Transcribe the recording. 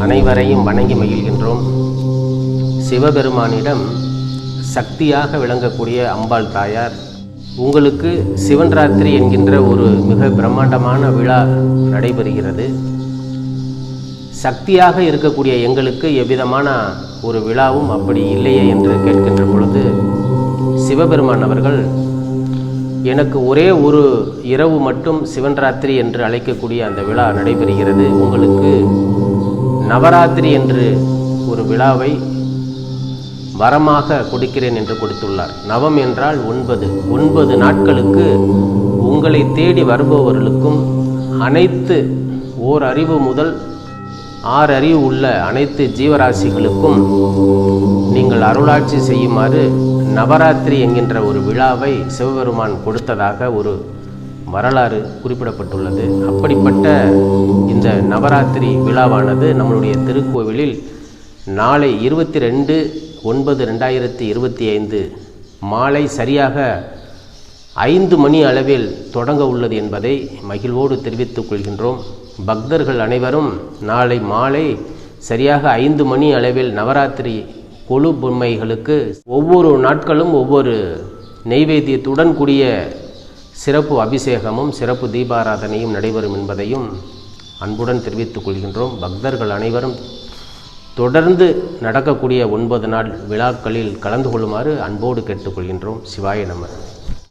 அனைவரையும் வணங்கி மகிழ்கின்றோம். சிவபெருமானிடம் சக்தியாக விளங்கக்கூடிய அம்பாள் தாயார், உங்களுக்கு சிவன் ராத்திரி என்கின்ற ஒரு மிக பிரம்மாண்டமான விழா நடைபெறுகிறது. சக்தியாக இருக்கக்கூடிய எங்களுக்கு எவ்விதமான ஒரு விழாவும் அப்படி இல்லையே என்று கேட்கின்ற பொழுது, சிவபெருமான் அவர்கள், எனக்கு ஒரே ஒரு இரவு மட்டும் சிவன் ராத்திரி என்று அழைக்கக்கூடிய அந்த விழா நடைபெறுகிறது. உங்களுக்கு நவராத்திரி என்று ஒரு விழாவை வரமாக கொடுக்கிறேன் என்று கொடுத்துள்ளார். நவம் என்றால் 9 நாட்களுக்கு உங்களை தேடி வருபவர்களுக்கும் அனைத்து ஓர் அறிவு முதல் 6 அறிவு உள்ள அனைத்து ஜீவராசிகளுக்கும் நீங்கள் அருளாட்சி செய்யுமாறு நவராத்திரி என்கின்ற ஒரு விழாவை சிவபெருமான் கொடுத்ததாக ஒரு வரலாறு குறிப்பிடப்பட்டுள்ளது. அப்படிப்பட்ட இந்த நவராத்திரி விழாவானது நம்மளுடைய திருக்கோவிலில் நாளை 22/9/2025 மாலை சரியாக 5 மணி அளவில் தொடங்க உள்ளது என்பதை மகிழ்வோடு தெரிவித்துக் கொள்கின்றோம். பக்தர்கள் அனைவரும் நாளை மாலை சரியாக 5 மணி அளவில் நவராத்திரி கொலு பொம்மைகளுக்கு ஒவ்வொரு நாட்களும் ஒவ்வொரு நெய்வேத்தியத்துடன் கூடிய சிறப்பு அபிஷேகமும் சிறப்பு தீபாராதனையும் நடைபெறும் என்பதையும் அன்புடன் தெரிவித்துக் கொள்கின்றோம். பக்தர்கள் அனைவரும் தொடர்ந்து நடக்கக்கூடிய 9 நாள் விழாக்களில் கலந்து கொள்ளுமாறு அன்போடு கேட்டுக்கொள்கின்றோம். சிவாய நம.